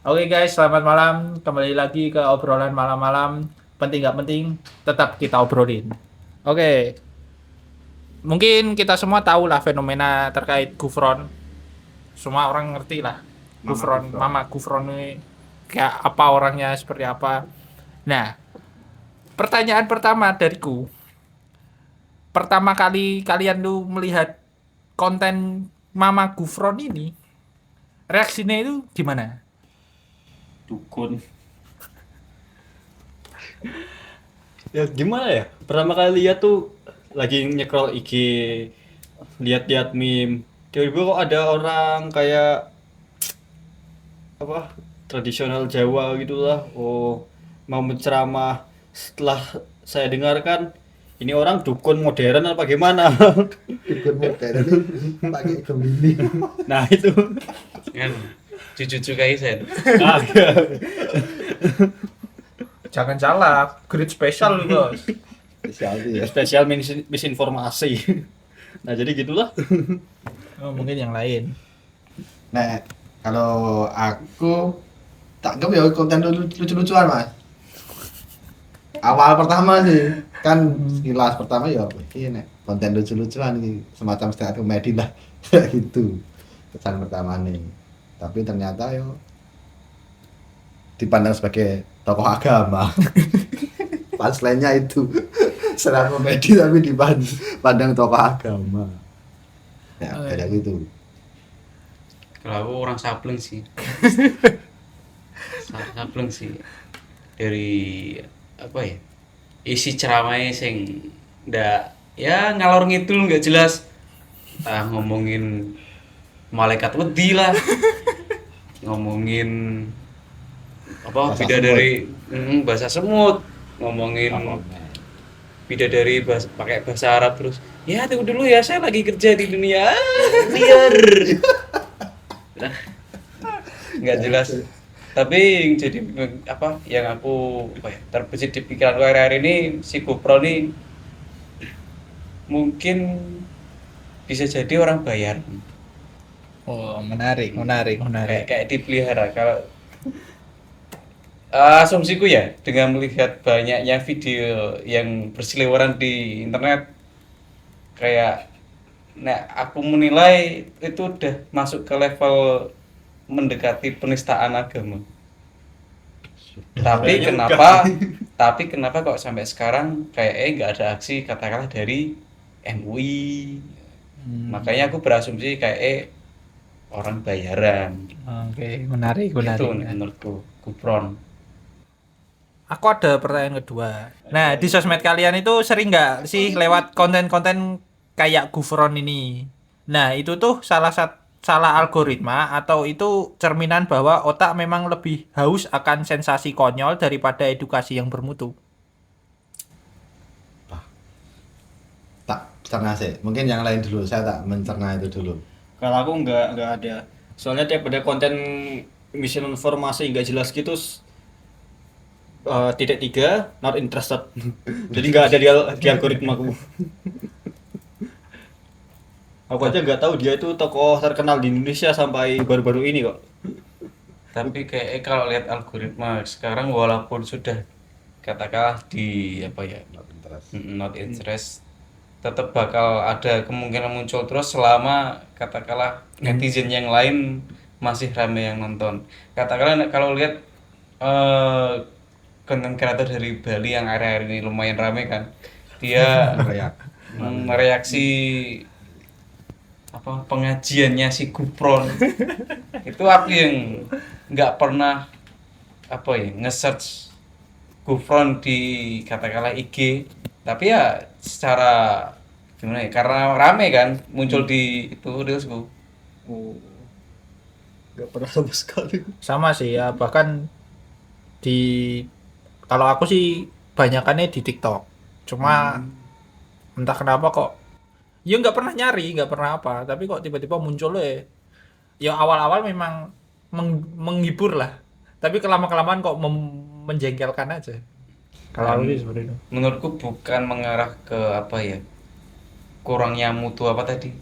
Oke guys, selamat malam. Kembali lagi ke obrolan malam-malam. Penting nggak penting, tetap kita obrolin. Oke, mungkin kita semua tahu lah fenomena terkait Gufron. Semua orang ngerti lah. Mama Gufron, Gufron. Mama Gufron ini kayak apa orangnya, seperti apa. Nah, pertanyaan pertama dariku. Pertama kali kalian tuh melihat konten Mama Gufron ini, reaksinya itu gimana? Dukun. Ya gimana ya? Pertama kali lihat tuh lagi nyekrol IG, lihat-lihat meme. Tiba-tiba kok ada orang kayak apa? Tradisional Jawa gitulah. Oh, mau menceramah. Setelah saya dengarkan, ini orang dukun modern apa gimana? Dukun modern ini pakai Gemini. Nah, itu. Kan Jujutsu Kaisen. Ah, ya. Jangan salah, grade spesial bos. Spesial ya. Spesial misinformasi. Nah, jadi gitulah. Oh, mungkin yang lain. Nah, kalau aku tak anggap ya konten lucu-lucuan mas. Awal pertama sih kan sekilas pertama ya ini konten lucu-lucuan ini semacam stand up comedy lah kayak gitu kesan pertama nih. Tapi ternyata yo dipandang sebagai tokoh agama. Punchline-nya itu stand up comedy tapi dipandang tokoh agama. Ya kayak gitu. Kalau aku orang Sableng sih. Sableng sih. Dari apa ya? Isi ceramahnya sing ndak ya ngalor ngidul nggak jelas. Ngomongin malaikat wedi lah. Ngomongin apa Bahasa bidadari bahasa semut. Ngomongin bidadari pakai bahasa Arab terus. Ya tunggu dulu ya, saya lagi kerja di dunia liar. Nah, nggak jelas. Tapi yang jadi apa yang aku terbesit di pikiranku akhir-akhir ini, si GoPro ini mungkin bisa jadi orang bayar. Oh, menarik. Kayak dipelihara. Kalau asumsiku ya, dengan melihat banyaknya video yang berseliweran di internet, kayak nah aku menilai itu udah masuk ke level mendekati penistaan agama. Tapi Kayaknya tapi kenapa kok sampai sekarang kayak nggak ada aksi katakanlah dari MUI. Makanya aku berasumsi kayak orang bayaran. Oke, menarik. Itu menurutku Gufron. Aku ada pertanyaan kedua. Nah, di sosmed kalian itu sering nggak sih lewat konten-konten kayak Gufron ini? Nah, itu tuh salah algoritma atau itu cerminan bahwa otak memang lebih haus akan sensasi konyol daripada edukasi yang bermutu? Tak cerna sih. Mungkin yang lain dulu. Saya tak mencerna itu dulu. Kalau aku nggak ada. Soalnya tiap ada konten misinformasi nggak jelas gitu, titik tiga not interested. Jadi nggak ada di algoritmaku. Aku aja nggak tahu dia itu tokoh terkenal di Indonesia sampai baru-baru ini kok. Tapi kayak kalau lihat algoritma sekarang walaupun sudah katakanlah di apa ya not interest, tetap bakal ada kemungkinan muncul terus selama katakanlah netizen yang lain masih ramai yang nonton. Katakanlah kalau lihat konten kreator dari Bali yang akhir-akhir ini lumayan ramai kan, dia mereaksi apa pengajiannya si Gufron. Itu aku yang nggak pernah apa ya nge-search Gufron di katakanlah IG, tapi ya secara gimana ya, karena rame kan muncul di itu reelsku. Nggak pernah sama sekali. Sama sih ya, bahkan di kalau aku sih banyakannya di TikTok. Cuma entah kenapa kok ya nggak pernah nyari, nggak pernah apa, tapi kok tiba-tiba muncul ya awal-awal memang menghibur lah, tapi kelama-kelamaan kok menjengkelkan aja. Kalau aku sih seperti itu. Menurutku bukan mengarah ke apa ya kurangnya mutu apa tadi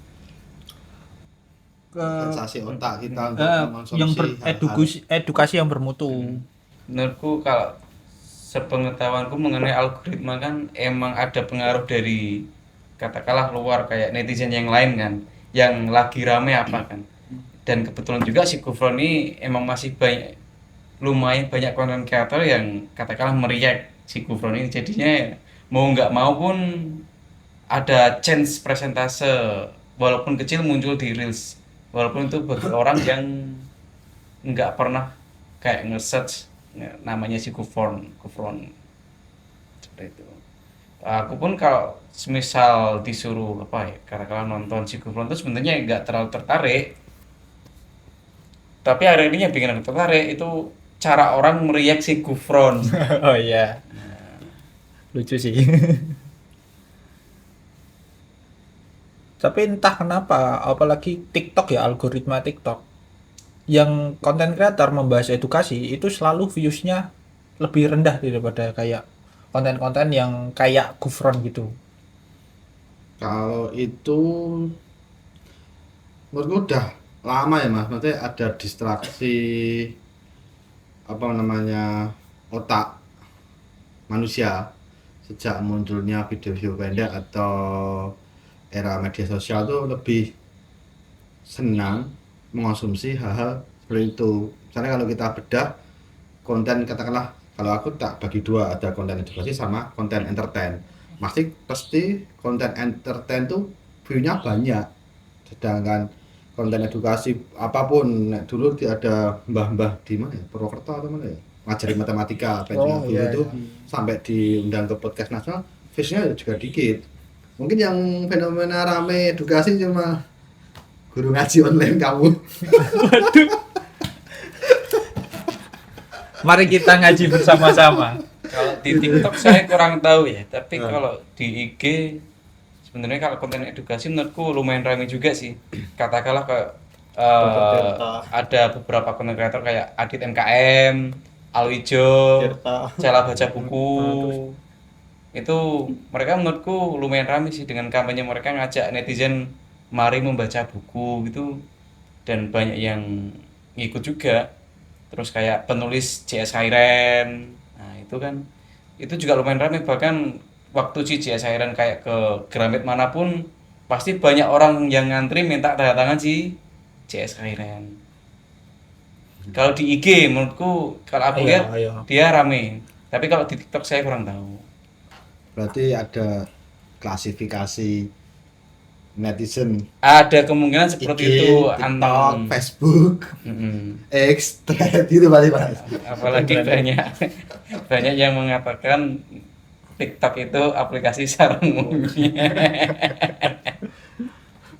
sensasi otak kita untuk mengkonsumsi yang hal-hal. edukasi yang bermutu. Menurutku kalau sepengetahuanku mengenai algoritma kan emang ada pengaruh dari katakanlah luar kayak netizen yang lain kan, yang lagi rame apa kan. Dan kebetulan juga si Gufron ini emang masih lumayan banyak konten kreator yang katakanlah meriak si Gufron ini, jadinya mau nggak mau pun ada chance presentase walaupun kecil muncul di reels, walaupun itu bagi orang yang nggak pernah kayak nge-search namanya si Gufron seperti itu. Aku pun kalau semisal disuruh apa ya katakanlah nonton si Gufron itu sebenarnya nggak terlalu tertarik, tapi hari ini yang bikin aku tertarik itu cara orang mereaksi Gufron. Oh iya. Lucu sih. Tapi entah kenapa, apalagi TikTok ya, algoritma TikTok. Yang konten kreator membahas edukasi itu selalu views-nya lebih rendah daripada kayak konten-konten yang kayak Gufron gitu. Kalau itu menurutku udah lama ya mas, maksudnya ada distraksi apa namanya otak manusia sejak munculnya video-video pendek atau era media sosial tuh lebih senang mengonsumsi hal-hal seperti itu. Misalnya kalau kita bedah konten, katakanlah kalau aku tak bagi dua, ada konten edukasi sama konten entertain. Pasti konten entertain tuh view-nya banyak, sedangkan konten edukasi apapun dulu ada mbah-mbah di mana ya, Purwokerto atau mana ya, ngajari matematika pensiun dulu iya, itu sampai diundang ke podcast nasional, views-nya juga dikit. Mungkin yang fenomena rame edukasi cuma guru ngaji online kamu. Mari kita ngaji bersama-sama. Kalau di TikTok saya kurang tahu ya, tapi kalau di IG sebenarnya kalau konten edukasi menurutku lumayan ramai juga sih. Katakanlah kayak ada beberapa konten kreator kayak Adit MKM, Alwijo, Cela Baca Buku. Itu mereka menurutku lumayan ramai sih dengan kampanye mereka ngajak netizen mari membaca buku gitu, dan banyak yang ngikut juga. Terus kayak penulis CS Hairen, nah itu kan itu juga lumayan ramai, bahkan waktu si CS Hairen kayak ke Gramet manapun pasti banyak orang yang ngantri minta tanda tangan si CS Hairen. Kalau di IG menurutku kalau aku lihat dia rame, tapi kalau di TikTok saya kurang tahu. Berarti ada klasifikasi netizen Ada kemungkinan seperti IG, itu, TikTok, Facebook, X, thread gitu berarti mas. apalagi banyak yang mengatakan TikTok itu aplikasi sarang monyet.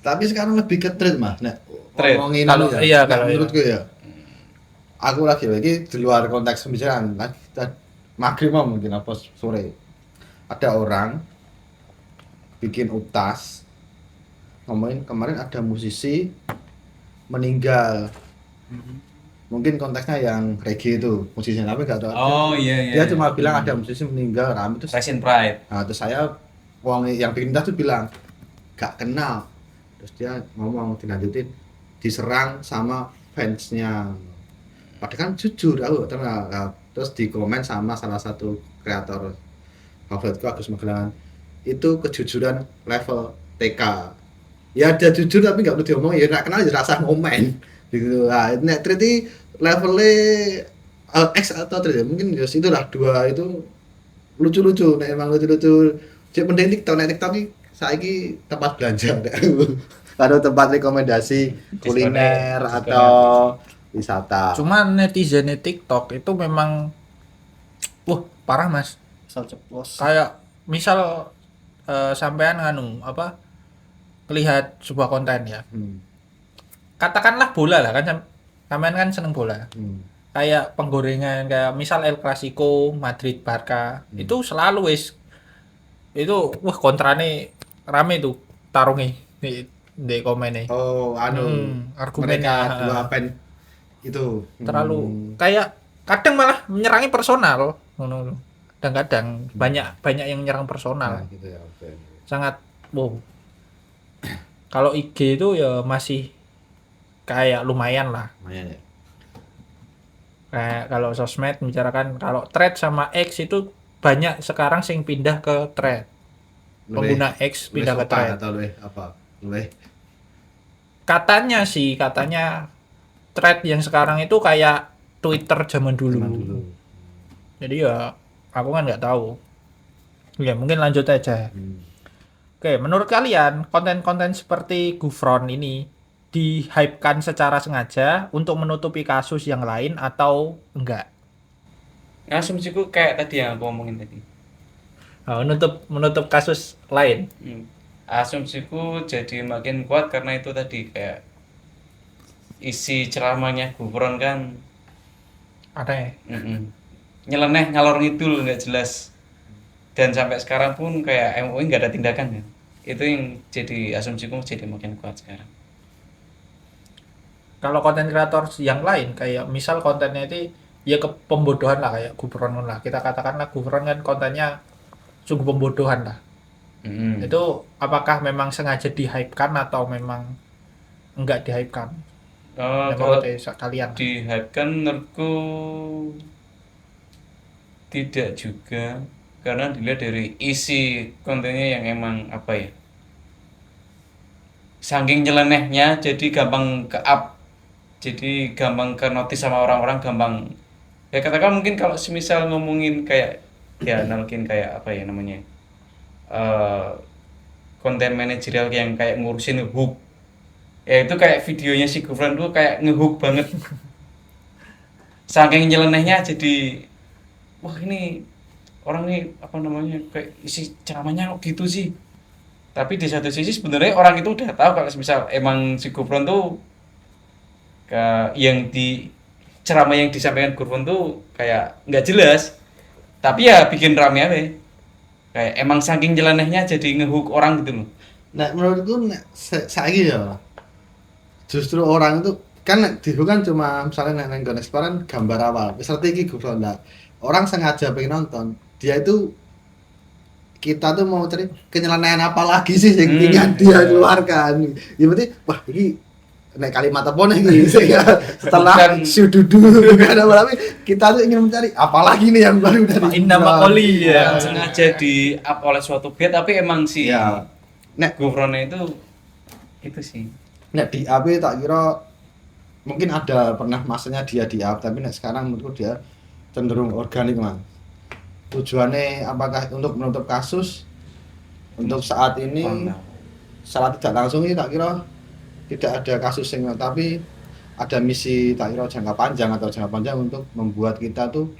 Tapi sekarang lebih ke thread mas. Nah, Thread. ngomongin Kalau anu iya, nah, kalau menurutku ya. Aku lagi di luar konteks pembicaraan. Kita maghrib mungkin apa sore. Ada orang bikin utas ngomongin kemarin ada musisi meninggal. Mungkin konteksnya yang reggae itu musisinya, tapi nggak tahu. Oh iya. Dia cuma bilang ada musisi meninggal, rame terus. Fashion Pride. Nah, terus saya wong yang bikin utas tuh bilang gak kenal. Terus dia ngomong dilanjutin diserang sama fansnya. Padahal kan jujur aku kenal. Nah, terus di komen sama salah satu kreator favoritku Agus Magelangan, itu kejujuran level TK. Ya ada jujur tapi nggak perlu diomong, ya nggak kenal ya rasa ngomen gitu. Nah, nek triti levelnya X atau triti mungkin ya itulah dua itu lucu-lucu, nek emang lucu-lucu. Cek penting TikTok, nek TikTok ini saiki tempat belanja ada tempat rekomendasi kuliner atau wisata. Cuman netizen TikTok itu memang parah mas. Kayak misal sampean nganu apa lihat sebuah konten ya, katakanlah bola lah kan, sampean kan seneng bola, kayak penggorengan kayak misal El Clasico Madrid Barca, itu selalu itu kontrane rame tuh tarungnya di komennya. Mereka Argumennya dua fan itu terlalu kayak kadang malah menyerangi personal, kadang-kadang banyak yang menyerang personal. Nah, gitu ya, sangat Kalau IG itu ya masih kayak lumayan lah. Lumayan ya. Kayak kalau sosmed bicarakan kalau thread sama X itu banyak sekarang sing pindah ke thread. Pengguna X pindah ke thread. Atau luwih apa? Luwih Katanya thread yang sekarang itu kayak Twitter zaman dulu. zaman dulu. Jadi ya aku kan nggak tahu. Ya mungkin lanjut aja. Oke, menurut kalian konten-konten seperti Gufron ini dihypekan secara sengaja untuk menutupi kasus yang lain atau enggak? Asumsiku kayak tadi yang aku omongin tadi. Oh, menutup kasus lain. Asumsiku jadi makin kuat karena itu tadi kayak isi ceramahnya Gufron kan Aneh. nyeleneh ngalor ngidul nggak jelas, dan sampai sekarang pun kayak MUI nggak ada tindakan ya. Itu yang jadi asumsiku jadi makin kuat sekarang. Kalau konten kreator yang lain kayak misal kontennya itu ya ke pembodohan lah kayak Gufron lah. Kita katakanlah Gufron kan kontennya sungguh pembodohan lah. Itu apakah memang sengaja dihypekan atau memang enggak dihypekan? Kalau Kalian dihypekan menurutku tidak juga, karena dilihat dari isi kontennya yang emang apa ya, saking nyelenehnya jadi gampang ke up, jadi gampang ke notice sama orang-orang, gampang ya katakan mungkin kalau semisal ngomongin kayak ya mungkin kayak apa ya namanya, konten manajerial yang kayak ngurusin hook ya, itu kayak videonya si Gufron tuh kayak ngehook banget. Saking nyelenehnya jadi wah ini orang nih apa namanya kayak isi ceramahnya kok gitu sih. Tapi di satu sisi sebenarnya orang itu udah tahu kalau misal emang si Gufron tuh yang di ceramah yang disampaikan Gufron tuh kayak nggak jelas. Tapi ya bikin rame aja. Kayak emang saking nyelenehnya jadi ngehook orang gitu loh. Nah, menurutku saiki ya. Justru orang itu kan kan cuma misalnya neng Explore gambar awal. Strategi Gufron lah. Orang sengaja pengen nonton, dia itu kita tuh mau cari kenyelenehan apa lagi sih yang ingin dia keluarkan. Ya berarti wah ini naik kalimat apa nih setelah sududu kan tapi kita tuh ingin mencari apa lagi nih yang baru dari Inna Makoli ya. Sengaja di up oleh suatu pihak tapi emang si ya. Nek Gufronnya itu sih. Nek di up tak kira mungkin ada pernah masanya dia di up, tapi nek sekarang menurutku dia cenderung organik man. Tujuannya apakah untuk menutup kasus untuk saat ini secara tidak langsung ini tak kira tidak ada kasus yang, tapi ada misi tak kira jangka panjang untuk membuat kita tuh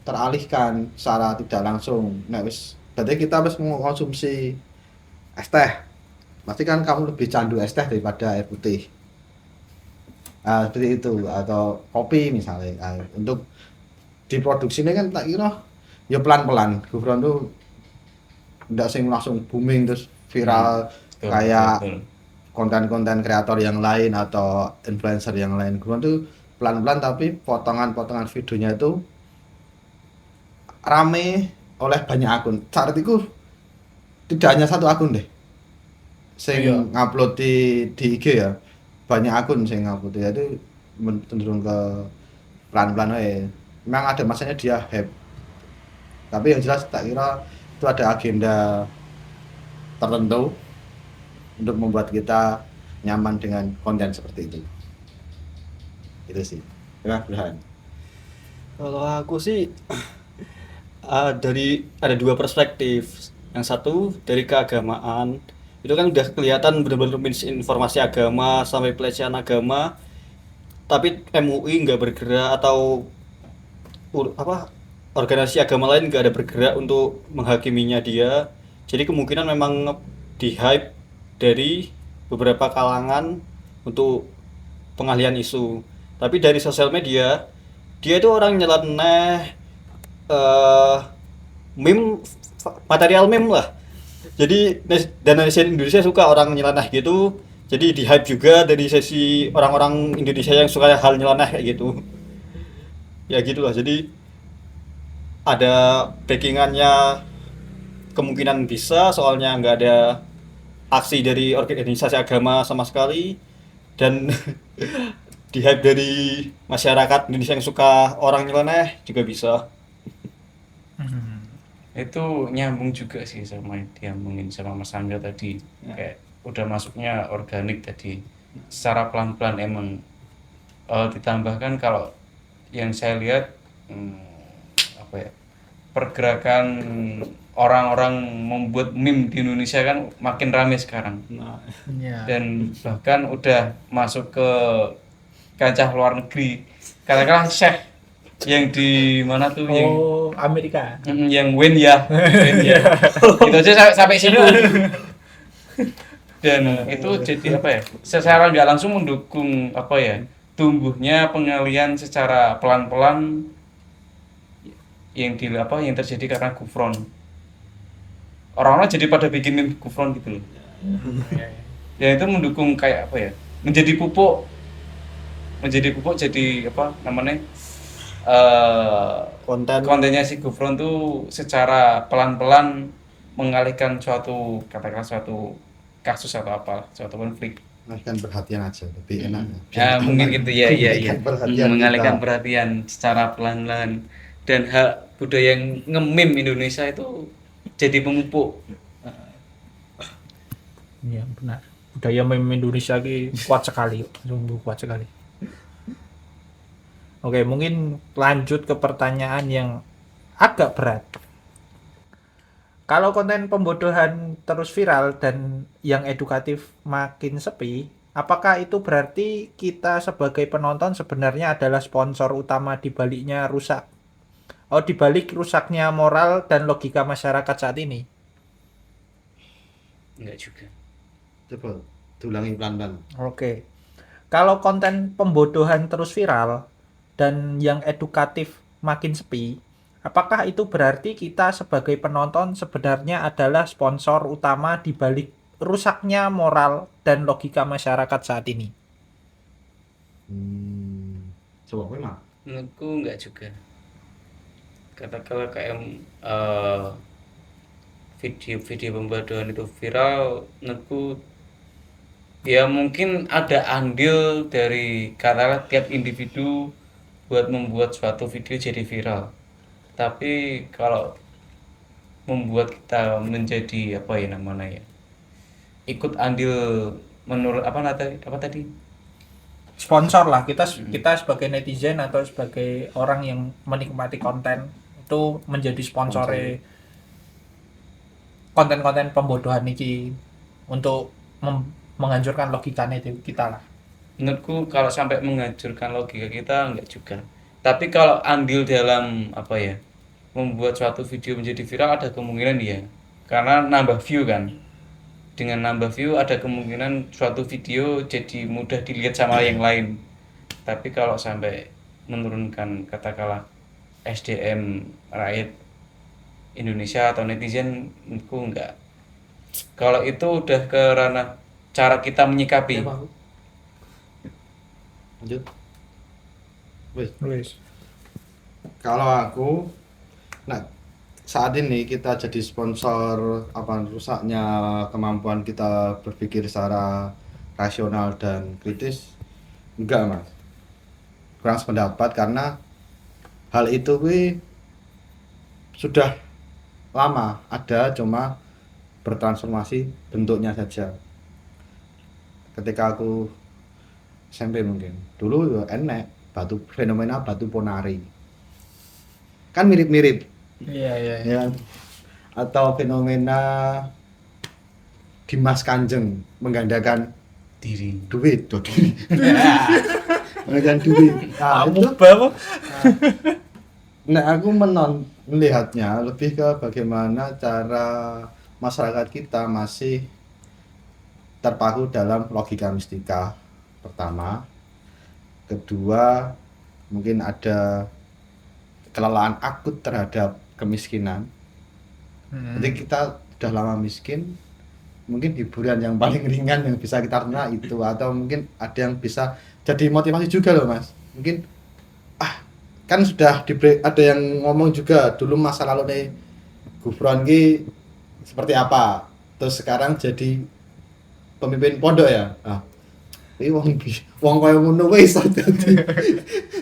teralihkan secara tidak langsung. Nah wis berarti kita harus mengkonsumsi es teh, pasti kan kamu lebih candu es teh daripada air putih. Seperti itu, atau kopi misalnya. Untuk diproduksinya kan tak kira ya pelan-pelan. Gufron tuh ndak sing langsung booming terus viral kayak konten-konten kreator yang lain atau influencer yang lain. Gufron tuh pelan-pelan tapi potongan-potongan videonya itu rame oleh banyak akun. Saat itu tidak hanya satu akun deh sing ngupload di IG ya, banyak akun sing ngupload ya, itu cenderung ke pelan-pelan aja. Memang ada masanya dia hype, tapi yang jelas tak kira itu ada agenda tertentu untuk membuat kita nyaman dengan konten seperti itu sih. Ya, Burhan. Kalau aku sih ada dua perspektif. Yang satu dari keagamaan, itu kan udah kelihatan benar-benar misinformasi agama sampai pelecehan agama, tapi MUI nggak bergerak atau organisasi agama lain nggak ada bergerak untuk menghakiminya dia. Jadi kemungkinan memang di hype dari beberapa kalangan untuk pengalihan isu. Tapi dari sosial media, dia itu orang nyeleneh meme, material meme lah. Jadi dan netizen Indonesia suka orang nyeleneh gitu. Jadi di hype juga dari sesi orang-orang Indonesia yang suka hal nyeleneh kayak gitu. Ya gitulah. Jadi ada backingannya, kemungkinan bisa, soalnya nggak ada aksi dari organisasi agama sama sekali. dan di hype dari masyarakat Indonesia yang suka orang nyeleneh juga bisa. Itu nyambung juga sih sama yang diomongin sama Mas Angga tadi. Kayak udah masuknya organik tadi. Secara pelan-pelan emang ditambahkan kalau yang saya lihat apa ya, pergerakan orang-orang membuat meme di Indonesia kan makin ramai sekarang. Nah, Iya. Dan bahkan udah masuk ke kancah luar negeri. Katakanlah Syekh yang di mana tuh yang Oh, Amerika. yang win ya. Itu aja sampai situ. Dan itu jadi apa ya? Secara nggak langsung mendukung apa ya? Tumbuhnya pengalian secara pelan-pelan yang yang terjadi karena gufron. Orang-orang jadi pada bikinin gufron gitu loh. Dan itu mendukung kayak apa ya? Menjadi pupuk jadi apa namanya? Kontennya si Gufron tuh secara pelan-pelan mengalihkan katakanlah suatu kasus atau apa, suatu konflik. Mengalihkan perhatian aja lebih enak. Ya mungkin gitu ya. Mengalihkan perhatian Mengalihkan kita. perhatian secara pelan-pelan dan hak budaya yang nge-meme Indonesia itu jadi pemupuk. Iya, benar. Budaya meme Indonesia ini kuat sekali, sungguh kuat sekali. Oke, mungkin lanjut ke pertanyaan yang agak berat. Kalau konten pembodohan terus viral dan yang edukatif makin sepi, apakah itu berarti kita sebagai penonton sebenarnya adalah sponsor utama di baliknya di balik rusaknya moral dan logika masyarakat saat ini? Enggak juga. Coba diulangi pelan-pelan. Oke. Kalau konten pembodohan terus viral dan yang edukatif makin sepi, apakah itu berarti kita sebagai penonton sebenarnya adalah sponsor utama di balik rusaknya moral dan logika masyarakat saat ini? Coba memang. Menurutku enggak juga. Katakanlah kayak video-video pembodohan itu viral, menurutku ya mungkin ada andil dari katakanlah tiap individu buat membuat suatu video jadi viral. Tapi kalau membuat kita menjadi apa ya namanya ya, ikut andil menurut apa tadi? Sponsor lah, kita sebagai netizen atau sebagai orang yang menikmati konten itu menjadi sponsore konten-konten pembodohan ini untuk menghancurkan logikanya itu kita lah. Menurutku kalau sampai menghancurkan logika kita enggak juga. Tapi kalau andil dalam apa ya, membuat suatu video menjadi viral ada kemungkinan ya. Karena nambah view kan. Dengan nambah view ada kemungkinan suatu video jadi mudah dilihat sama yang lain. Tapi kalau sampai menurunkan katakanlah SDM rakyat Indonesia atau netizen, menurutku enggak. Kalau itu udah ke ranah cara kita menyikapi. Lanjut. Wis. Kalau aku, saat ini kita jadi sponsor rusaknya kemampuan kita berpikir secara rasional dan kritis, enggak mas, kurang sependapat karena hal itu sudah lama ada, cuma bertransformasi bentuknya saja. Ketika aku SMP mungkin dulu enek fenomena batu ponari kan mirip-mirip. Iya. Ya, atau fenomena Dimas Kanjeng menggandakan Diri. duit, menggandakan duit. Nah, itu, aku melihatnya lebih ke bagaimana cara masyarakat kita masih terpaku dalam logika mistika pertama. Kedua, mungkin ada kelelahan akut terhadap kemiskinan. Jadi kita sudah lama miskin, mungkin hiburan yang paling ringan yang bisa kita terima itu, atau mungkin ada yang bisa jadi motivasi juga loh mas. Mungkin kan sudah ada yang ngomong juga dulu masa lalu nih Gufron ini seperti apa, terus sekarang jadi pemimpin pondok ya. Iki wong kaya ngono wae iso dadi.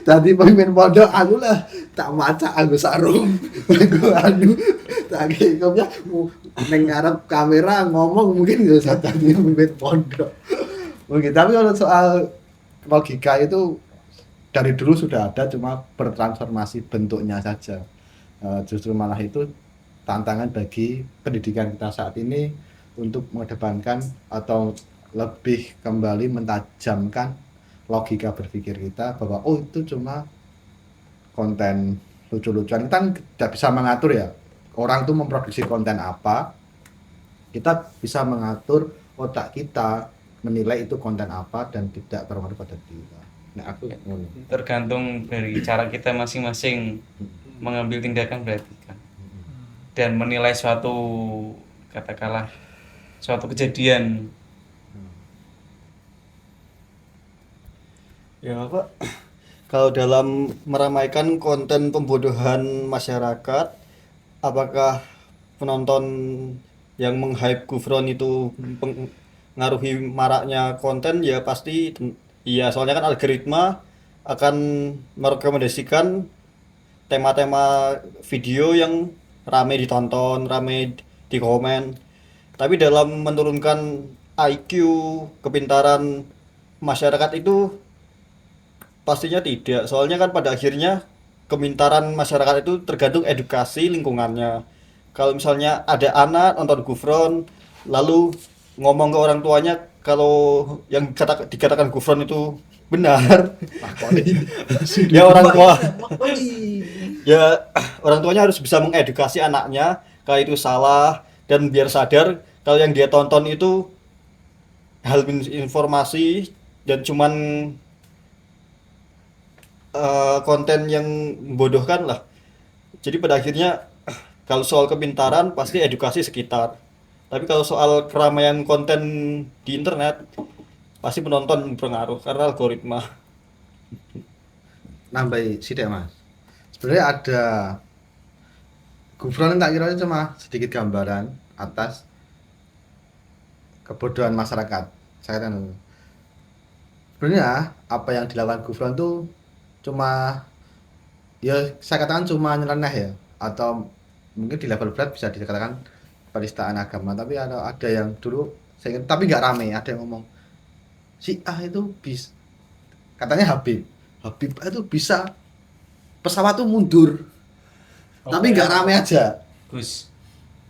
Dadi pemimpin pondok aku lah tak maca aku sarung. Aku tak kira ning ngarep kamera ngomong mungkin ya iso dadi pemimpin pondok. Mungkin tapi kalau soal logika itu dari dulu sudah ada cuma bertransformasi bentuknya saja. Justru malah itu tantangan bagi pendidikan kita saat ini untuk mengedepankan atau lebih kembali mentajamkan logika berpikir kita bahwa oh itu cuma konten lucu-lucuan. Kita kan tidak bisa mengatur ya orang tuh memproduksi konten apa, kita bisa mengatur otak kita menilai itu konten apa dan tidak berpengaruh pada kita. Nah aku ngono. Tergantung dari cara kita masing-masing mengambil tindakan berarti kan, dan menilai suatu, katakanlah suatu kejadian. Ya apa? Kalau dalam meramaikan konten pembodohan masyarakat, apakah penonton yang meng-hype Gufron itu mengaruhi maraknya konten? Ya pasti iya, soalnya kan algoritma akan merekomendasikan tema-tema video yang rame ditonton, rame di komen. Tapi dalam menurunkan IQ, kepintaran masyarakat itu pastinya tidak. Soalnya kan pada akhirnya kepintaran masyarakat itu tergantung edukasi lingkungannya. Kalau misalnya ada anak nonton Gufron lalu ngomong ke orang tuanya kalau yang dikatakan Gufron itu benar, ya orang tua ya orang tuanya harus bisa mengedukasi anaknya kalau itu salah dan biar sadar kalau yang dia tonton itu hal informasi dan cuman konten yang membodohkan lah. Jadi pada akhirnya kalau soal kepintaran pasti edukasi sekitar. Tapi kalau soal keramaian konten di internet pasti penonton berpengaruh karena algoritma. Nambahi sithik Mas. Sebenarnya ada Gufron tak kira cuma sedikit gambaran atas kebodohan masyarakat. Saya kan sebenarnya apa yang dilakukan Gufron itu cuma ya saya katakan cuma nyeleneh ya, atau mungkin di level berat bisa dikatakan penistaan agama. Tapi ada yang dulu saya ingat, tapi nggak rame, ada yang ngomong si A itu bis katanya Habib itu bisa pesawat tuh mundur, tapi nggak rame aja. Gus,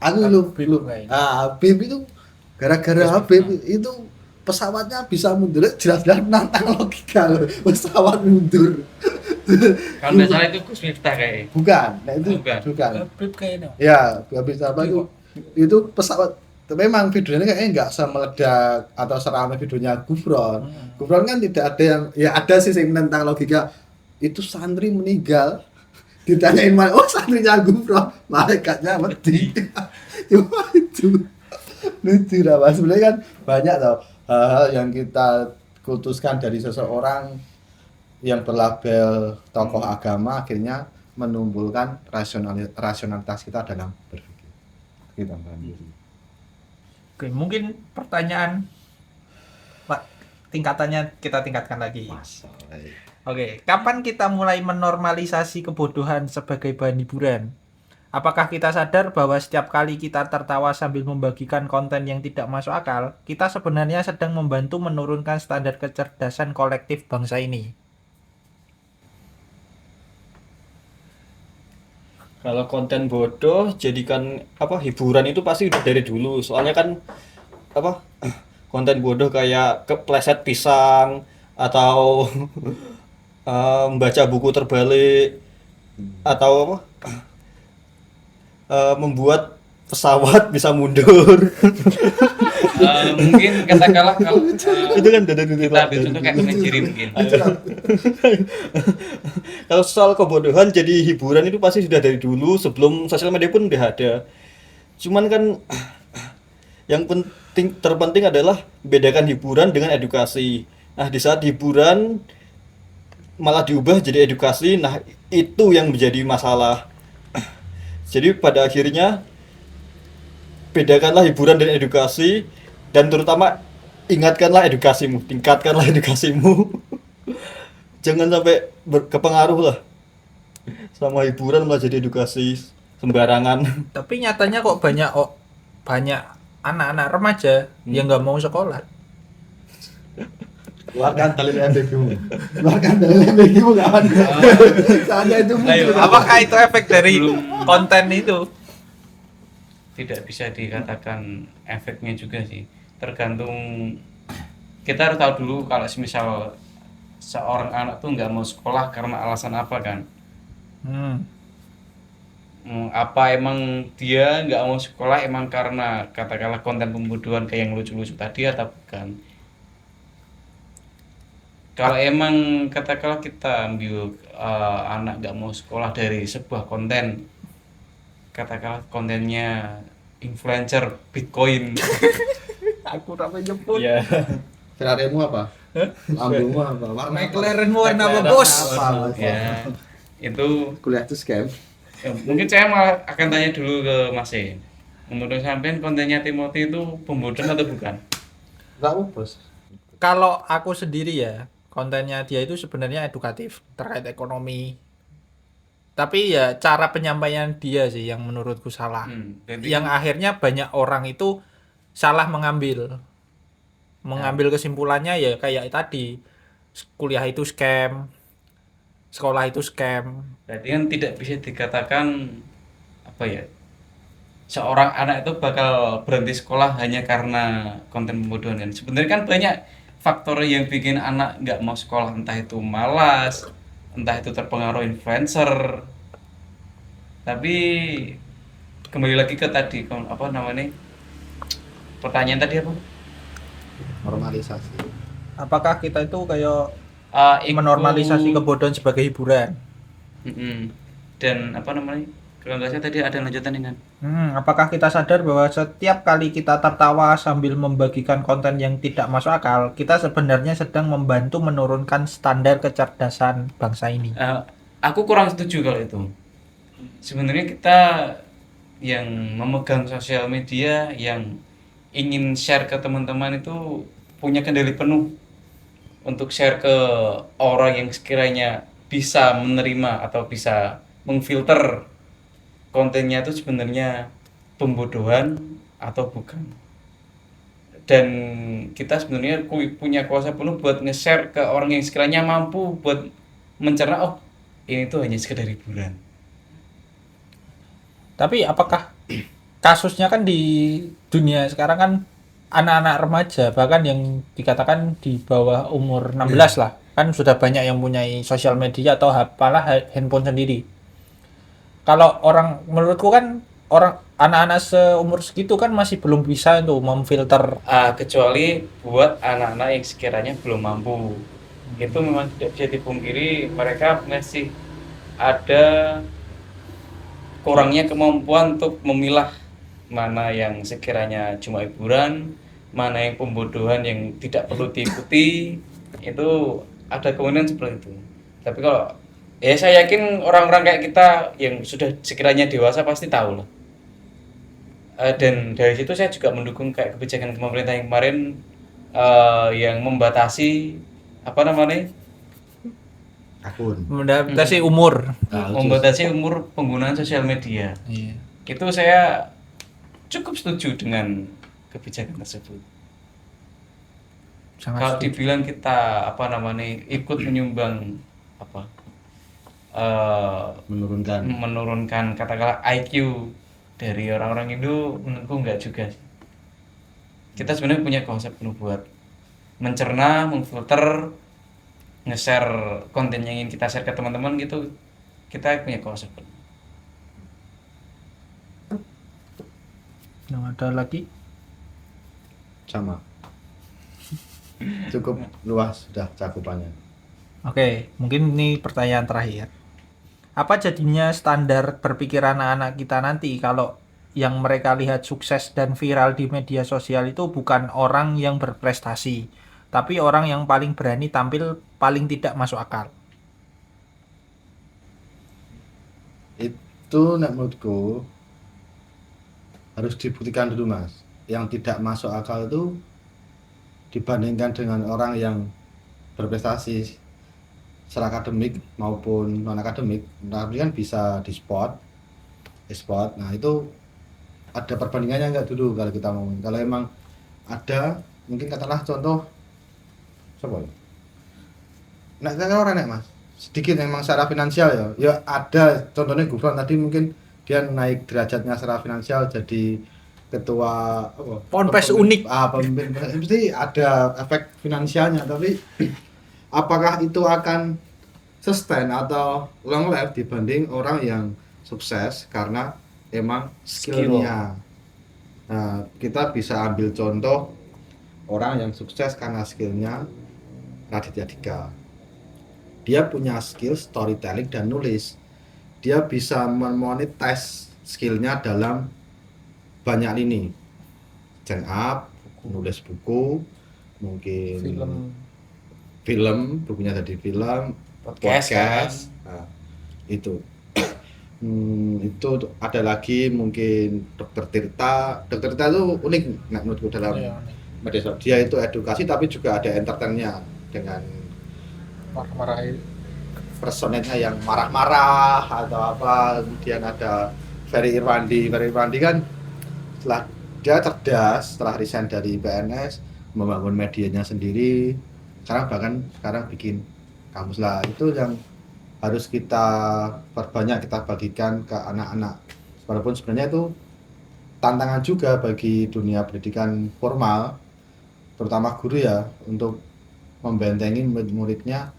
Aku belum. Habib itu gara-gara Habib itu pesawatnya bisa mundur, jelas-jelas menantang logika loh. Pesawat mundur. kalau nggak salah itu Gus Miftah kayaknya. Bukan, nah itu bukan. Habib kayaknya. Ya, habis apa itu pesawat. Memang videonya kayaknya nggak semeledak atau seramai videonya Gufron. Gufron kan tidak ada yang, ya ada sih yang menentang logika. Itu santri meninggal, ditanyain mana, oh santrinya Gufron, malaikatnya mati. Cuma itu lucu lah Mas. Sebenarnya kan banyak tau hal yang kita kutuskan dari seseorang yang berlabel tokoh agama akhirnya menumbuhkan rasionalitas kita dalam berpikir. Kita Oke, mungkin pertanyaan Pak, tingkatannya kita tingkatkan lagi. Oke, kapan kita mulai menormalisasi kebodohan sebagai bahan hiburan? Apakah kita sadar bahwa setiap kali kita tertawa sambil membagikan konten yang tidak masuk akal, kita sebenarnya sedang membantu menurunkan standar kecerdasan kolektif bangsa ini? Kalau konten bodoh jadikan apa hiburan itu pasti udah dari dulu. Soalnya kan apa konten bodoh kayak kepleset pisang atau membaca buku terbalik atau apa membuat pesawat bisa mundur. Mungkin katakanlah kalau Itu kan dari kita ambil contoh kayak Manjiri mungkin. Kalau soal kebodohan jadi hiburan itu pasti sudah dari dulu, sebelum sosial media pun udah ada. Cuman kan yang terpenting adalah bedakan hiburan dengan edukasi. Nah, di saat hiburan malah diubah jadi edukasi, nah itu yang menjadi masalah. Jadi pada akhirnya bedakanlah hiburan dan edukasi, dan terutama ingatkanlah edukasimu, tingkatkanlah edukasimu. Jangan sampai berkepengaruh lah sama hiburan malah jadi edukasi sembarangan. Tapi nyatanya kok banyak anak-anak remaja yang nggak mau sekolah. Keluarkan dalil MBQ-mu. Keluarkan dalil MBQ-mu kawan. Saatnya itu Ayo, muncul. Apakah itu efek dari konten itu? Tidak bisa dikatakan efeknya juga sih, tergantung. Kita harus tahu dulu kalau semisal seorang anak tuh nggak mau sekolah karena alasan apa kan. Apa emang dia nggak mau sekolah emang karena katakanlah konten pembodohan kayak yang lucu-lucu tadi atau bukan. Kalau emang katakanlah kita ambil anak nggak mau sekolah dari sebuah konten, katakanlah kontennya influencer Bitcoin. Aku ramai nyebut. Ya. Ferrari-mu apa? Lambumu apa? Warna apa? McLaren warna apa McLaren bos? Apa? Ya, itu Kuliah itu scam. mungkin saya malah akan tanya dulu ke Mas E. Menurut sampean kontennya Timothy itu pembodohan atau bukan? Enggak bos. Kalau aku sendiri ya, kontennya dia itu sebenarnya edukatif terkait ekonomi. Tapi ya cara penyampaian dia sih yang menurutku salah. Berarti Yang akhirnya banyak orang itu salah mengambil kesimpulannya ya kayak tadi, kuliah itu scam, sekolah itu scam. berarti kan tidak bisa dikatakan apa ya, seorang anak itu bakal berhenti sekolah hanya karena konten pembodohan kan. Sebenarnya kan banyak faktor yang bikin anak nggak mau sekolah, entah itu malas, entah itu terpengaruh influencer. Tapi kembali lagi ke tadi apa namanya, pertanyaan tadi apa? Normalisasi. Apakah kita itu kayak Ikut- menormalisasi kebodohan sebagai hiburan? Mm-mm. Dan apa namanya, kalau nggak salah tadi ada lanjutan kan. Apakah kita sadar bahwa setiap kali kita tertawa sambil membagikan konten yang tidak masuk akal, kita sebenarnya sedang membantu menurunkan standar kecerdasan bangsa ini? Aku kurang setuju kalau itu. Sebenarnya kita yang memegang sosial media, yang ingin share ke teman-teman itu punya kendali penuh untuk share ke orang yang sekiranya bisa menerima atau bisa memfilter kontennya itu sebenarnya pembodohan atau bukan. Dan kita sebenarnya punya kuasa penuh buat nge-share ke orang yang sekiranya mampu buat mencerna, oh ini tuh hanya sekedar hiburan. Tapi apakah kasusnya kan di dunia sekarang kan anak-anak remaja bahkan yang dikatakan di bawah umur 16 lah kan sudah banyak yang punya sosial media atau apalah handphone sendiri. Kalau menurutku kan anak-anak seumur segitu kan masih belum bisa untuk memfilter. Kecuali buat anak-anak yang sekiranya belum mampu, itu memang tidak bisa dipungkiri mereka masih ada kurangnya kemampuan untuk memilah mana yang sekiranya cuma hiburan, mana yang pembodohan yang tidak perlu diikuti. Itu ada kemungkinan seperti itu. Tapi kalau ya saya yakin orang-orang kayak kita yang sudah sekiranya dewasa pasti tahu lah. Dan dari situ saya juga mendukung kayak kebijakan pemerintah yang kemarin yang membatasi apa namanya, Akun. Membatasi umur. membatasi umur penggunaan sosial media. Iya. Itu saya cukup setuju dengan kebijakan tersebut. Kalau Sangat setuju. dibilang kita apa namanya ikut menyumbang apa menurunkan katakanlah IQ dari orang-orang Indo, menurutku enggak juga sih. Kita sebenarnya punya konsep penuh buat mencerna, memfilter, nge-share konten yang ingin kita share ke teman-teman gitu. Kita punya konsep penuh. Yang ada lagi? Sama. Cukup luas sudah cakupannya. Oke, mungkin ini pertanyaan terakhir. Apa jadinya standar berpikir anak-anak kita nanti kalau yang mereka lihat sukses dan viral di media sosial itu bukan orang yang berprestasi, tapi orang yang paling berani tampil paling tidak masuk akal? Itu menurutku harus dibuktikan dulu Mas. Yang tidak masuk akal itu dibandingkan dengan orang yang berprestasi secara akademik maupun non akademik, tapi kan bisa di e-sport. Nah itu ada perbandingannya nggak dulu kalau kita ngomongin. Kalau emang ada, mungkin katakanlah contoh, siapa ya? Nah, kan orang nek mas, sedikit memang secara finansial ya. Ya ada contohnya Gufron tadi mungkin dia naik derajatnya secara finansial jadi ketua apa? Ponpes unik. Pemimpin pasti ada efek finansialnya, tapi apakah itu akan sustain atau long life dibanding orang yang sukses karena emang skillnya. Nah, kita bisa ambil contoh orang yang sukses karena skillnya Raditya Dika. Dia punya skill storytelling dan nulis. Dia bisa memonetize skillnya dalam banyak lini. Stand up, nulis buku, mungkin film, bukunya jadi film, podcast. Nah, itu. Itu ada lagi mungkin Dokter Tirta. Dokter Tirta itu unik menurutku dalam media sosial. Dia itu edukasi tapi juga ada entertainnya dengan Marah-marahin. personetnya yang marah-marah atau apa. Kemudian ada Ferry Irwandi kan setelah dia cerdas, setelah resign dari PNS, membangun medianya sendiri. Sekarang bikin kamus lah. Itu yang harus kita perbanyak, kita bagikan ke anak-anak. Walaupun sebenarnya itu tantangan juga bagi dunia pendidikan formal, terutama guru ya, untuk membentengi murid-muridnya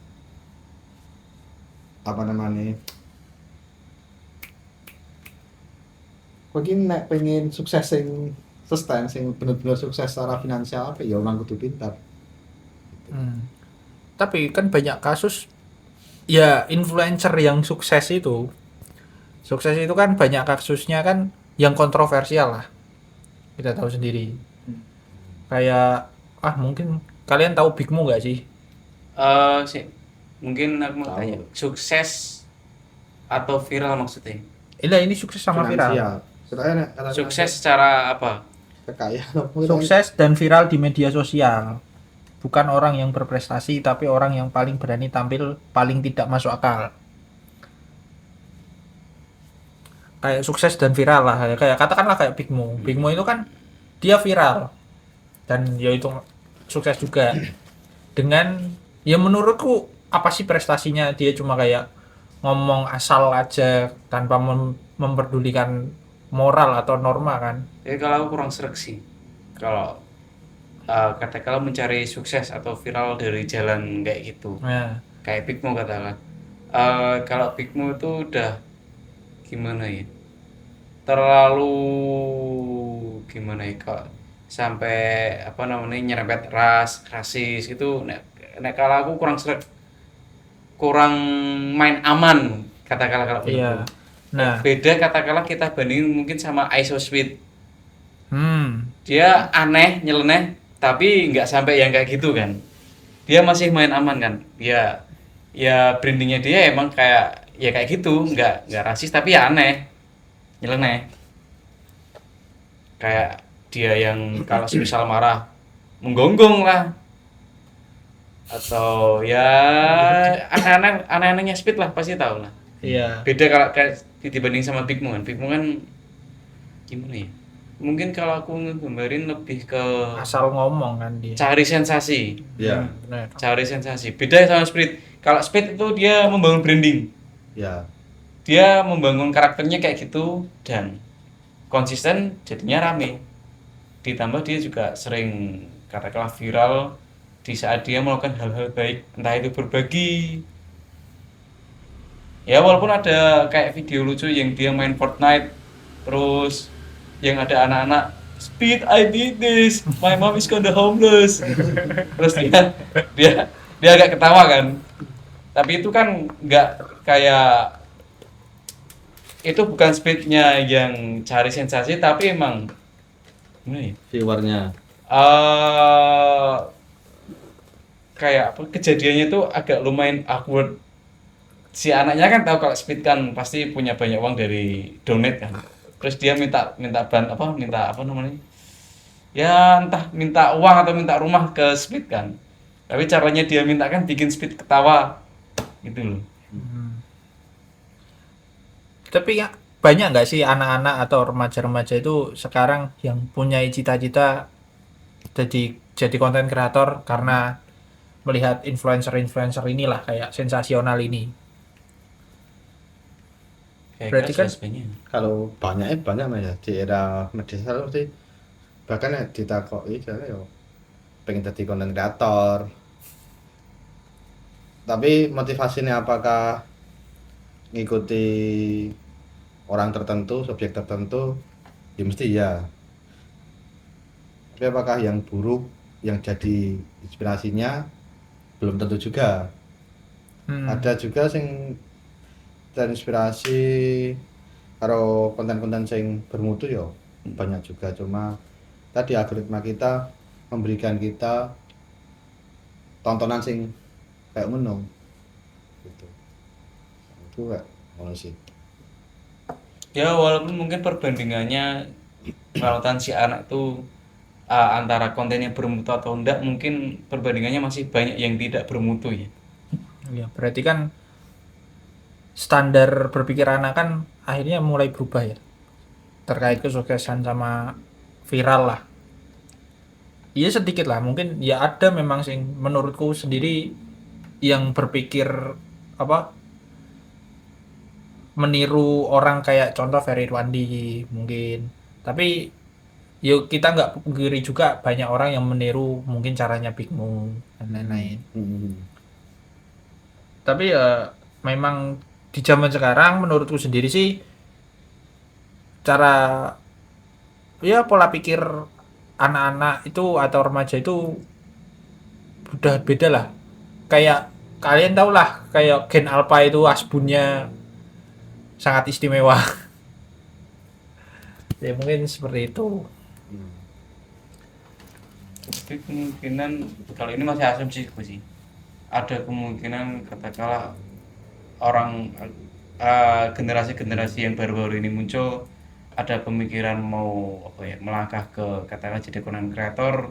mungkin nek pengen sukses sing sustain, sing bener-bener sukses secara finansial apa ya orang kudu pintar. Tapi kan banyak kasus ya influencer yang sukses itu kan banyak kasusnya kan yang kontroversial lah, kita tahu sendiri. Kayak mungkin kalian tahu Bigmo nggak sih? Mungkin aku mau tanya, sukses atau viral maksudnya? Ini sukses sama viral. Sukses secara apa? Kekayaan. Sukses dan viral di media sosial. Bukan orang yang berprestasi, tapi orang yang paling berani tampil, paling tidak masuk akal. Kayak sukses dan viral lah. Kayak katakanlah kayak Bigmo. Bigmo itu kan dia viral. Dan ya itu sukses juga. Dengan ya menurutku apa sih prestasinya? Dia cuma kayak ngomong asal aja tanpa memperdulikan moral atau norma kan. Ya kalau aku kurang sreg sih. Kalau katakanlah mencari sukses atau viral dari jalan kayak gitu. Nah, Kayak Bigmo katakan. Kalau Bigmo itu udah gimana ya? Terlalu gimana ya, kok sampai nyerempet rasis itu nek kalau aku kurang sreg, kurang main aman katakanlah kalau begitu. iya. Nah, Beda katakanlah kita bandingin mungkin sama ISO Speed. Dia dia aneh, nyeleneh, tapi nggak sampai yang kayak gitu kan. Dia masih main aman kan. Ya brandingnya dia emang kayak gitu, nggak rasis tapi ya aneh, nyeleneh. Kayak dia yang kalau misal marah menggonggong lah, atau ya aneh-anehnya Speed lah, pasti tahu lah. iya. Beda kalau kayak dibanding sama Bigmo kan gimana ya, mungkin kalau aku ngegambarin lebih ke Asal ngomong kan dia. cari sensasi. Ya. Benar. Cari sensasi. Beda sama Speed. Kalau Speed itu dia membangun branding. Ya. Dia membangun karakternya kayak gitu dan konsisten, jadinya rame. Ditambah dia juga sering katakanlah viral di saat dia melakukan hal-hal baik, entah itu berbagi. Ya walaupun ada kayak video lucu yang dia main Fortnite, terus yang ada anak-anak, Speed, I did this, my mom is kinda homeless. Terus dia agak ketawa kan. Tapi itu kan nggak kayak, itu bukan Speednya yang cari sensasi, tapi emang gimana ya? Viewernya. Kayak apa, kejadiannya tuh agak lumayan awkward. Si anaknya kan tahu kalau Speed kan pasti punya banyak uang dari donate kan. Terus dia minta ya entah minta uang atau minta rumah ke Speed kan. Tapi caranya dia minta kan bikin Speed ketawa gitu loh. Tapi ya, banyak nggak sih anak-anak atau remaja-remaja itu sekarang yang punya cita-cita jadi konten kreator karena melihat influencer-influencer inilah kayak sensasional ini. Kayak Berarti kan banyak. Kalau banyak Mas ya di era media sosial sih, bahkan ya ditakoki jare yo pengen jadi konten kreator. Tapi motivasinya apakah ngikuti orang tertentu, subjek tertentu, ya mesti ya. Tapi apakah yang buruk yang jadi inspirasinya belum tentu juga. Ada juga sing terinspirasi karo konten-konten sing bermutu ya banyak juga, cuma tadi algoritma kita memberikan kita tontonan sing kayak ngono gitu. Itu kayak ngono sih. Ya walaupun mungkin perbandingannya kalau si anak itu antara kontennya bermutu atau enggak, mungkin perbandingannya masih banyak yang tidak bermutu ya. Ya, berarti kan standar berpikir anak kan akhirnya mulai berubah ya. Terkait kesuksesan sama viral lah. Iya sedikit lah, mungkin ya ada memang sing menurutku sendiri yang berpikir apa meniru orang kayak contoh Ferry Irwandi mungkin. Tapi yuk kita nggak pungkiri juga banyak orang yang meniru mungkin caranya Big Mo dan lain-lain. Tapi ya memang di zaman sekarang menurutku sendiri sih cara ya pola pikir anak-anak itu atau remaja itu udah beda lah. Kayak kalian tau lah kayak Gen Alpha itu asbunnya sangat istimewa. Ya mungkin seperti itu. Tapi kemungkinan kalau ini masih asumsi sih. Ada kemungkinan katakanlah orang generasi-generasi yang baru-baru ini muncul ada pemikiran mau melangkah ke katakanlah jadi konten kreator,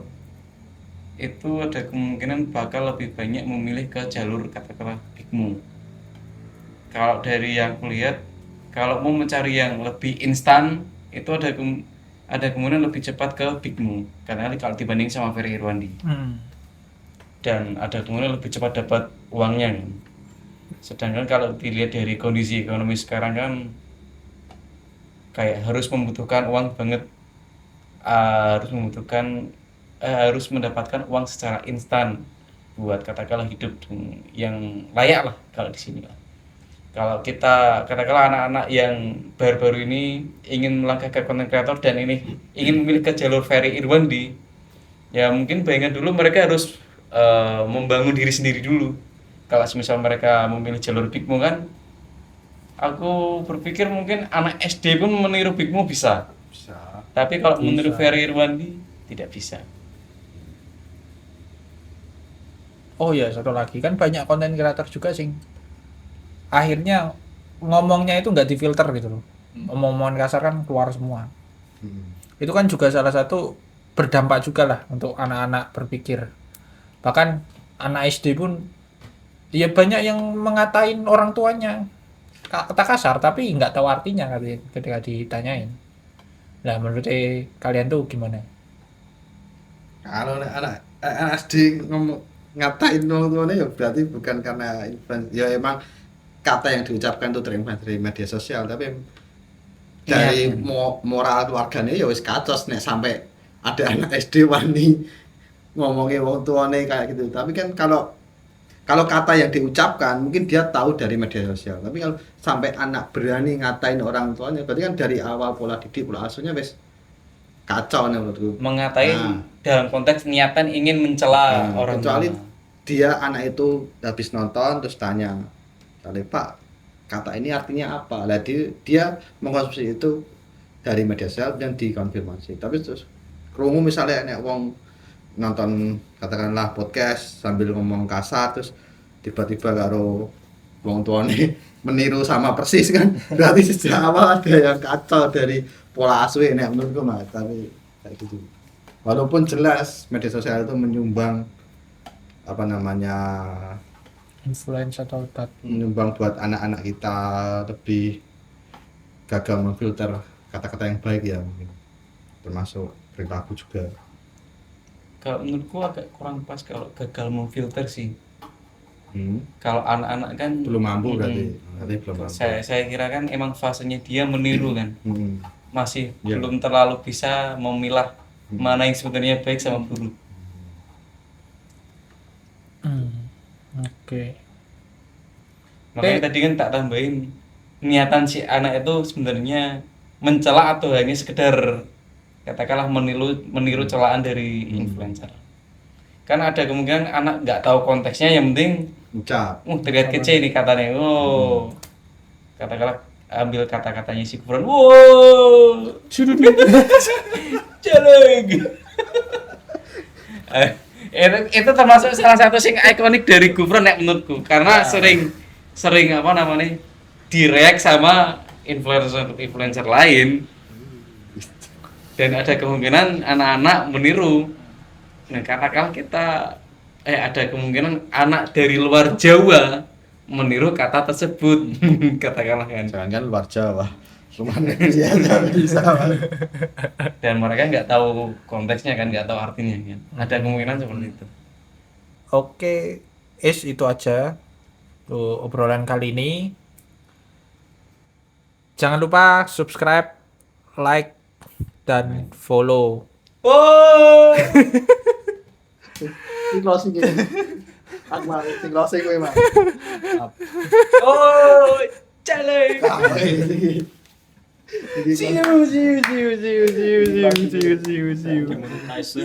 itu ada kemungkinan bakal lebih banyak memilih ke jalur katakanlah Big Mo. Kalau dari yang kulihat, kalau mau mencari yang lebih instan itu ada kemungkinan lebih cepat ke Big Mo karena kalau dibanding sama Ferry Irwandi. Dan ada kemungkinan lebih cepat dapat uangnya kan. Sedangkan kalau dilihat dari kondisi ekonomi sekarang kan kayak harus membutuhkan uang banget, harus mendapatkan uang secara instan buat katakanlah hidup yang layak lah kalau di sini lah. Kalau kita katakanlah anak-anak yang baru-baru ini ingin melangkah ke content creator dan ini ingin memilih ke jalur Ferry Irwandi, ya mungkin bayangan dulu mereka harus membangun diri sendiri dulu. Kalau misal mereka memilih jalur Big Mo kan, aku berpikir mungkin anak SD pun meniru Big Mo bisa. Tapi kalau meniru Ferry Irwandi tidak bisa. Oh ya, satu lagi kan banyak konten kreator juga sing akhirnya ngomongnya itu nggak difilter gitu loh. Omong-omongan kasar kan keluar semua. Itu kan juga salah satu berdampak juga lah untuk anak-anak berpikir. Bahkan anak SD pun ya banyak yang mengatain orang tuanya kata kasar tapi nggak tahu artinya ketika ditanyain. Nah menurut kalian tuh gimana? Kalau anak SD ngatain orang tuanya ya berarti bukan karena influence, ya emang kata yang diucapkan itu terinfluence dari media sosial, tapi dari moral keluarganya ya wis kacos nek sampai ada anak SD wani ngomongin orang tuanya kayak gitu. Tapi kan kalau kata yang diucapkan mungkin dia tahu dari media sosial, tapi kalau sampai anak berani ngatain orang tuanya berarti kan dari awal pola didik, pola asuhnya wis kacau nih menurutku. Mengatain dalam konteks niatan ingin mencela orang kecuali tua. Dia anak itu habis nonton terus tanya, Pak, kata ini artinya apa? Lah dia mengkonsumsi itu dari media sosial dan dikonfirmasi. Tapi terus krungu misalnya nek wong nonton katakanlah podcast sambil ngomong kasar terus tiba-tiba karo wong tuane meniru sama persis kan. Berarti sejak awal ada yang kacau dari pola asuh nek menurutku Mas, tapi kayak gitu. Walaupun jelas media sosial itu menyumbang apa namanya Influence atau menyumbang buat anak-anak kita lebih gagal memfilter kata-kata yang baik ya mungkin, termasuk perilaku juga. Kalau menurutku agak kurang pas kalau gagal memfilter sih. Hmm. Kalau anak-anak kan Belum mampu Mm-mm. berarti belum mampu. Saya kira kan emang fasenya dia meniru kan. Hmm. Masih Iya. belum terlalu bisa memilah mana yang sebenarnya baik sama buruk. Oke. Makanya tadi kan tak tambahin niatan si anak itu sebenarnya mencela atau hanya sekedar katakanlah meniru celaan dari influencer. Kan ada kemungkinan anak nggak tahu konteksnya, yang penting Ucap. terlihat kece ini katanya. Oh. Katakanlah ambil kata-katanya si Gufron. Wow. Jelek. Itu termasuk salah satu sing ikonik dari Gufron ya menurutku, karena sering apa namanya direct sama influencer lain, dan ada kemungkinan anak-anak meniru. Nah katakanlah kita ada kemungkinan anak dari luar Jawa meniru kata tersebut. Katakanlah kan, Jangan kan luar Jawa. Cuma Indonesia nggak bisa. dan mereka nggak tahu konteksnya kan, nggak tahu artinya kan, ada kemungkinan seperti itu. Oke, itu aja tuh obrolan kali ini. Jangan lupa subscribe, like, dan follow. Oh. Ini closing gitu. Aku mau closing gue mah. Oh, jelek. See you. Demonetize.